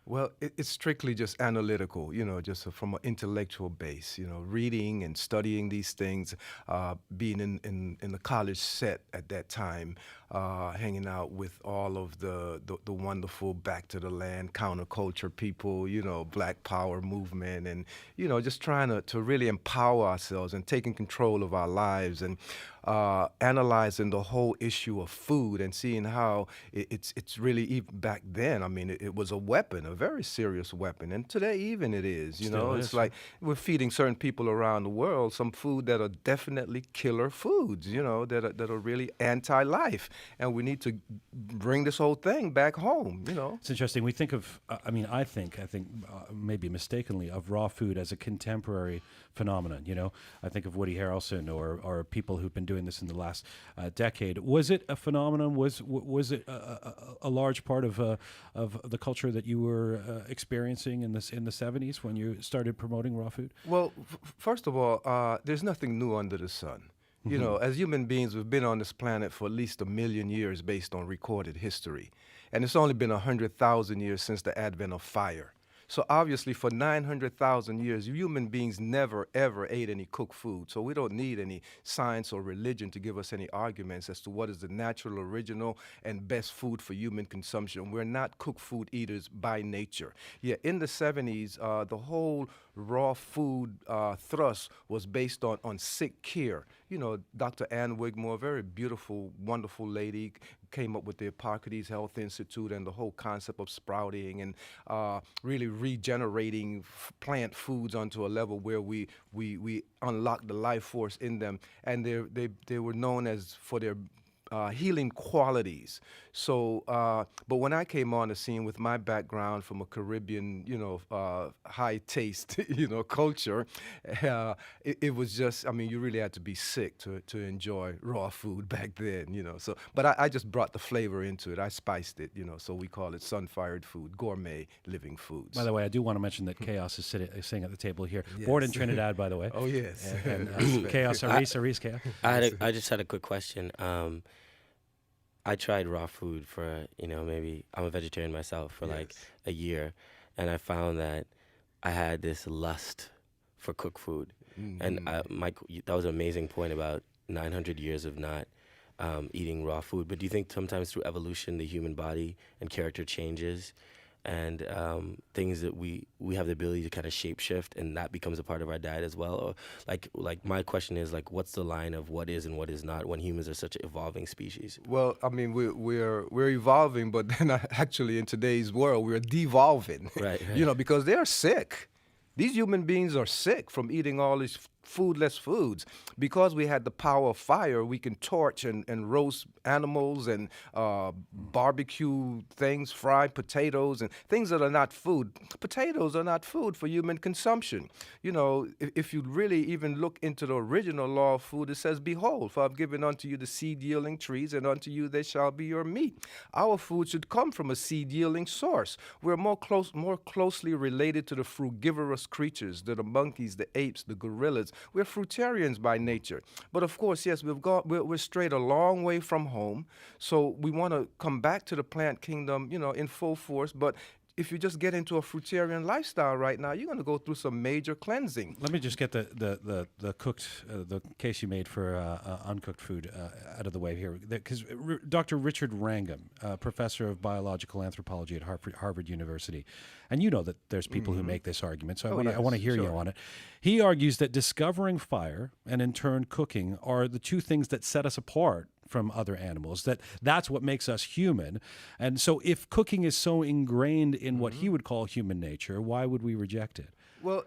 Well, it's strictly just analytical, just from an intellectual base, reading and studying these things, being in the college set at that time, hanging out with all of the wonderful back to the land counterculture people, Black Power movement, and, just trying to really empower ourselves and taking control of our lives and analyzing the whole issue of food and seeing how it's really, even back then, I mean, it was a weapon, a very serious weapon. And today even it is, it's like we're feeding certain people around the world some food that are definitely killer foods, that are really anti-life. And we need to bring this whole thing back home, It's interesting. We think of, I think maybe mistakenly, of raw food as a contemporary phenomenon. I think of Woody Harrelson or people who've been doing this in the last decade. Was it a phenomenon? Was it a large part of the culture that you were experiencing in the 70s when you started promoting raw food? Well, first of all, there's nothing new under the sun. As human beings, we've been on this planet for at least 1 million years based on recorded history. And it's only been 100,000 years since the advent of fire. So obviously for 900,000 years, human beings never, ever ate any cooked food. So we don't need any science or religion to give us any arguments as to what is the natural, original, and best food for human consumption. We're not cooked food eaters by nature. Yeah, in the 70s, the whole raw food thrust was based on sick care. Dr. Ann Wigmore, a very beautiful, wonderful lady, came up with the Hippocrates Health Institute and the whole concept of sprouting and really regenerating plant foods onto a level where we unlock the life force in them. And they were known as for their healing qualities. So, but when I came on the scene with my background from a Caribbean, high taste, culture, it was just, you really had to be sick to enjoy raw food back then, So, but I just brought the flavor into it. I spiced it, so we call it sun-fired food, gourmet living foods. By the way, I do want to mention that Chaos is sitting at the table here. Yes. Born in Trinidad, by the way. Oh, yes. And Chaos, Reese, Chaos. I just had a quick question. I tried raw food for, maybe I'm a vegetarian myself for like a year, and I found that I had this lust for cooked food. Mm-hmm. And that was an amazing point about 900 years of not eating raw food. But do you think sometimes through evolution, the human body and character changes and things that we have the ability to kind of shape shift, and that becomes a part of our diet as well. Or like my question is, like, what's the line of what is and what is not when humans are such an evolving species? Well, I mean, we're evolving, but then actually in today's world we're devolving. Right. You know, because they're sick. These human beings are sick from eating all these foodless foods. Because we had the power of fire, we can torch and roast animals and barbecue things, fried potatoes and things that are not food. Potatoes are not food for human consumption. You know, if you really even look into the original law of food, it says, "Behold, for I've given unto you the seed-yielding trees, and unto you they shall be your meat." Our food should come from a seed-yielding source. We're more closely related to the frugivorous creatures, to the monkeys, the apes, the gorillas. We're fruitarians by nature. But of course, yes, we're strayed a long way from home. So we want to come back to the plant kingdom, you know, in full force. But if you just get into a fruitarian lifestyle right now, you're going to go through some major cleansing. Let me just get the cooked, the case you made for uncooked food out of the way here. Because Dr. Richard Wrangham, professor of biological anthropology at Harvard University, and you know that there's people who make this argument, so I want to hear you on it. He argues that discovering fire and in turn cooking are the two things that set us apart from other animals, that's what makes us human. And so if cooking is so ingrained in what he would call human nature, why would we reject it? Well,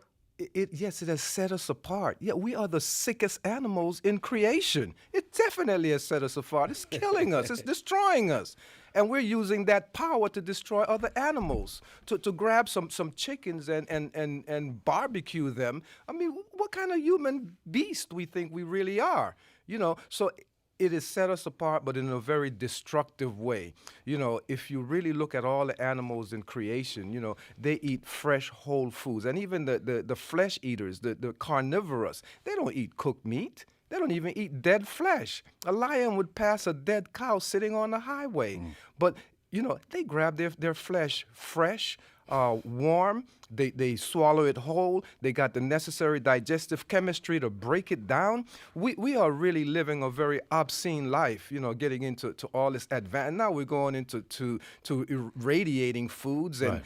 yes, it has set us apart. Yeah, we are the sickest animals in creation. It definitely has set us apart. It's killing us. It's destroying us. And we're using that power to destroy other animals, to grab some chickens and barbecue them. I mean, what kind of human beast we think we really are? You know, so it has set us apart, but in a very destructive way. You know, if you really look at all the animals in creation, you know, they eat fresh, whole foods. And even the flesh eaters, the carnivorous, they don't eat cooked meat. They don't even eat dead flesh. A lion would pass a dead cow sitting on the highway. But, you know, they grab their flesh fresh, warm. They swallow it whole. They got the necessary digestive chemistry to break it down. We are really living a very obscene life, you know, getting into all this advanced. And now we're going into to irradiating foods and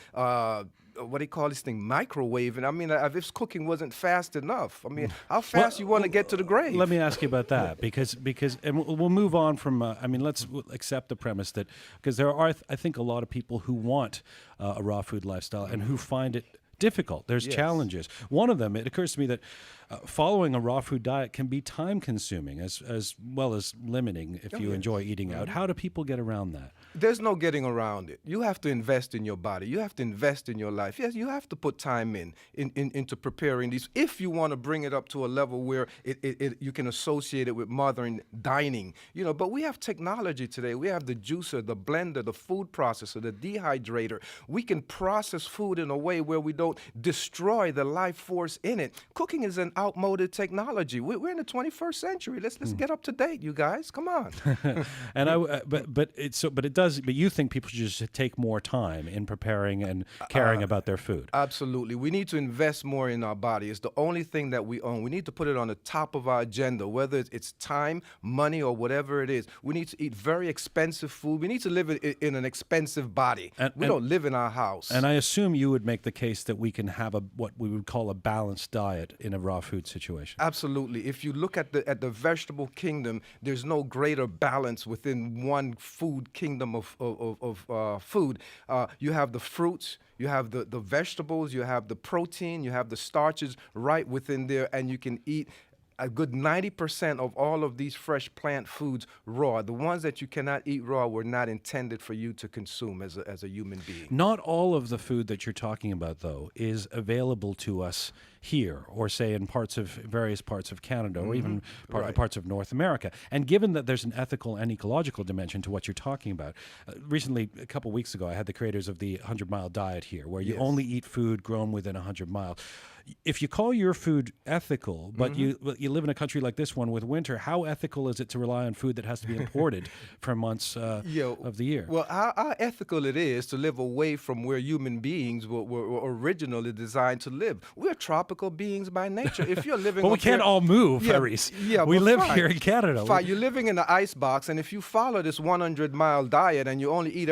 what do you call this thing? Microwaving. I mean, if cooking wasn't fast enough, I mean, how fast you want to get to the grave? Let me ask you about that because and we'll move on from. I mean, let's accept the premise that because there are, I think, a lot of people who want a raw food lifestyle and who find it difficult. There's challenges. One of them, it occurs to me that following a raw food diet can be time consuming as well as limiting if you enjoy eating out. How do people get around that? There's no getting around it. You have to invest in your body. You have to invest in your life. Yes, you have to put time into preparing these. If you want to bring it up to a level where you can associate it with modern dining, you know. But we have technology today. We have the juicer, the blender, the food processor, the dehydrator. We can process food in a way where we don't destroy the life force in it. Cooking is an outmoded technology. We're in the 21st century. Let's get up to date, you guys. Come on. And but you think people should just take more time in preparing and caring about their food? Absolutely. We need to invest more in our body. It's the only thing that we own. We need to put it on the top of our agenda, whether it's time, money, or whatever it is. We need to eat very expensive food. We need to live in an expensive body. We don't live in our house. And I assume you would make the case that we can have what we would call a balanced diet in a raw food situation. Absolutely. If you look at the vegetable kingdom, there's no greater balance within one food kingdom of food. You have the fruits, you have the vegetables, you have the protein, you have the starches right within there, and you can eat a good 90% of all of these fresh plant foods raw. The ones that you cannot eat raw were not intended for you to consume as a human being. Not all of the food that you're talking about, though, is available to us here, or say in various parts of Canada, or even parts of North America. And given that there's an ethical and ecological dimension to what you're talking about, recently, a couple weeks ago, I had the creators of the 100-mile diet here, where you only eat food grown within 100 miles. If you call your food ethical, but you live in a country like this one with winter, how ethical is it to rely on food that has to be imported for months of the year? Well, how ethical it is to live away from where human beings were originally designed to live. We're tropical tropical beings by nature. If you're living, But we up here- can't all move, yeah, Reese. Yeah, we but live fine. here in Canada. Fine, you're living in an ice box, and if you follow this 100-mile diet and you only eat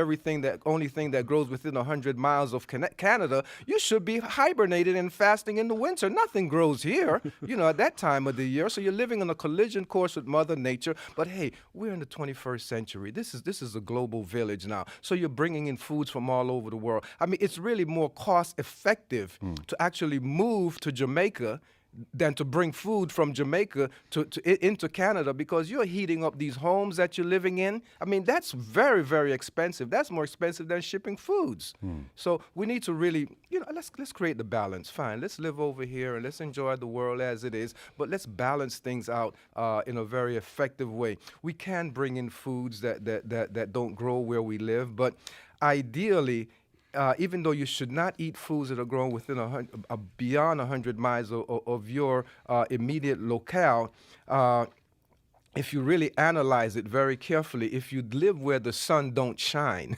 only thing that grows within 100 miles of Canada, you should be hibernated and fasting in the winter. Nothing grows here, at that time of the year. So you're living on a collision course with Mother Nature. But hey, we're in the 21st century. This is a global village now. So you're bringing in foods from all over the world. I mean, it's really more cost effective to actually move to Jamaica than to bring food from Jamaica into Canada, because you're heating up these homes that you're living in. I mean, that's very, very expensive. That's more expensive than shipping foods. So we need to really, let's create the balance. Fine, let's live over here and let's enjoy the world as it is, but let's balance things out in a very effective way. We can bring in foods that don't grow where we live, but ideally, even though you should not eat foods that are grown within beyond 100 miles of your immediate locale, if you really analyze it very carefully, if you live where the sun don't shine,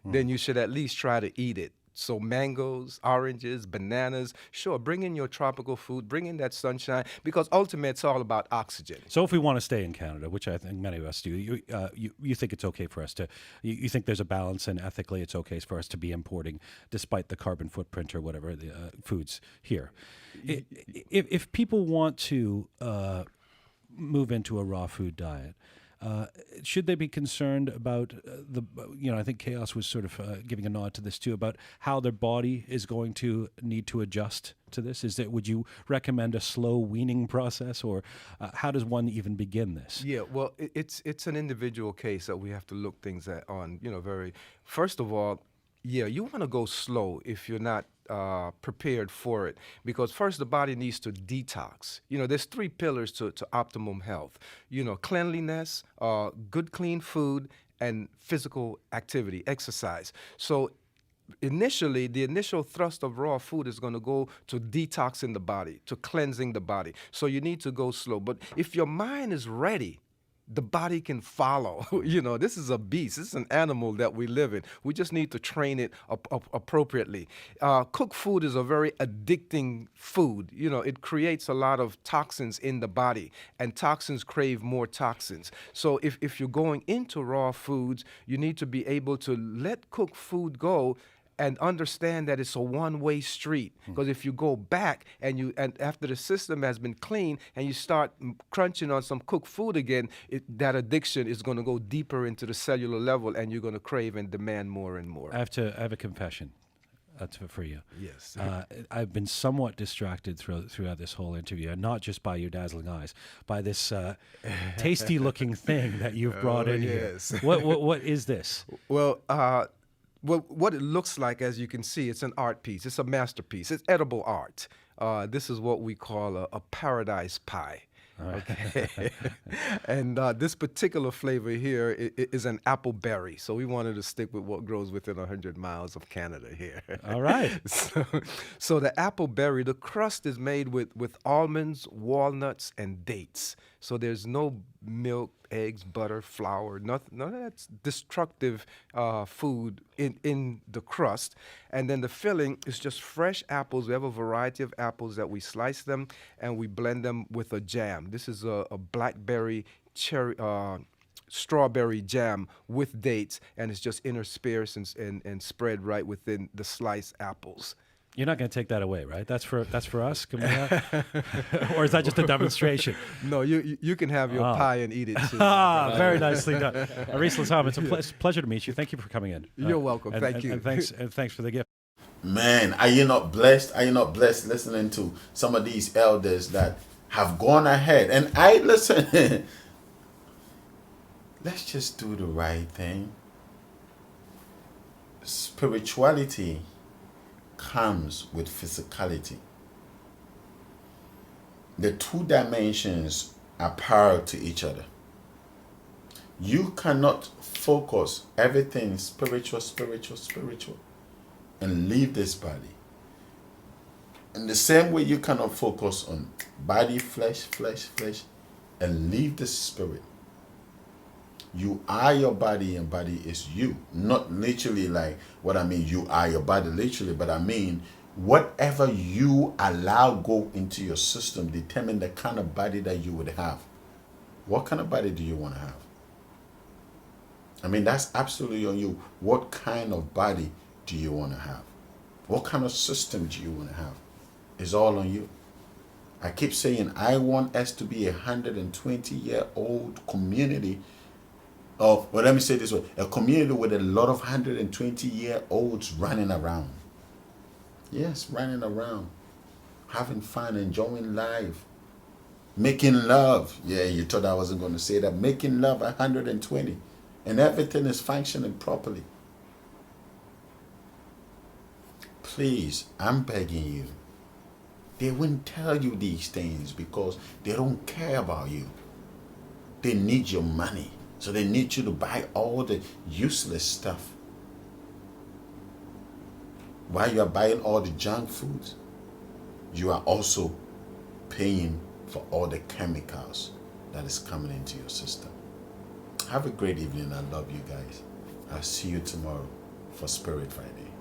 then you should at least try to eat it. So mangoes, oranges, bananas, sure, bring in your tropical food, bring in that sunshine, because ultimately it's all about oxygen. So if we want to stay in Canada, which I think many of us do, you think it's okay for us to, you think there's a balance and ethically it's okay for us to be importing, despite the carbon footprint or whatever, the foods here. If people want to move into a raw food diet, should they be concerned about I think Chaos was sort of giving a nod to this too, about how their body is going to need to adjust to this? Would you recommend a slow weaning process, or how does one even begin this? Yeah, well, it's an individual case that we have to look things at on, very, first of all, yeah, you want to go slow if you're not prepared for it, because first the body needs to detox. There's 3 pillars to optimum health. Cleanliness, good clean food, and physical activity, exercise. So initially, the initial thrust of raw food is going to go to detoxing the body, to cleansing the body. So you need to go slow. But if your mind is ready, the body can follow. This is a beast. This is an animal that we live in. We just need to train it appropriately. Cooked food is a very addicting food. It creates a lot of toxins in the body, and toxins crave more toxins. So if you're going into raw foods, you need to be able to let cooked food go and understand that it's a one-way street. Because if you go back and after the system has been clean and you start crunching on some cooked food again, that addiction is going to go deeper into the cellular level, and you're going to crave and demand more and more. I have a confession for you. Yes. I've been somewhat distracted throughout this whole interview, and not just by your dazzling eyes, by this tasty-looking thing that you've brought in here. What is this? Well, what it looks like, as you can see, it's an art piece. It's a masterpiece. It's edible art. This is what we call a paradise pie. Okay. And this particular flavor here is an apple berry. So we wanted to stick with what grows within 100 miles of Canada here. All right. So the apple berry, the crust is made with almonds, walnuts, and dates. So there's no milk, eggs, butter, flour, none of that's destructive food in the crust. And then the filling is just fresh apples. We have a variety of apples that we slice them and we blend them with a jam. This is a blackberry cherry strawberry jam with dates, and it's just interspersed and spread right within the sliced apples. You're not going to take that away, right? That's for us? Can we have? Or is that just a demonstration? No, you can have your pie and eat it too. Very nicely done. Reese Latam, it's a pleasure to meet you. Thank you for coming in. You're welcome. Thank you. And thanks for the gift. Man, are you not blessed? Are you not blessed listening to some of these elders that have gone ahead? And listen, let's just do the right thing. Spirituality comes with physicality. The 2 dimensions are parallel to each other. You cannot focus everything spiritual, and leave this body. In the same way, you cannot focus on body, flesh, and leave the spirit. You are your body, and body is you. Not literally like what I mean, you are your body literally, but I mean Whatever you allow go into your system determine the kind of body that you would have. What kind of body do you want to have? I mean, that's absolutely on you. What kind of body do you want to have? What kind of system do you want to have? It's all on you. I keep saying I want us to be 120-year-old community of, well, let me say this way, a community with a lot of 120-year-olds running around. Yes, running around, having fun, enjoying life, making love. Yeah, you thought I wasn't going to say that. Making love 120, and everything is functioning properly. Please, I'm begging you. They wouldn't tell you these things because they don't care about you. They need your money. So they need you to buy all the useless stuff. While you are buying all the junk foods, you are also paying for all the chemicals that is coming into your system. Have a great evening. I love you guys. I'll see you tomorrow for Spirit Friday.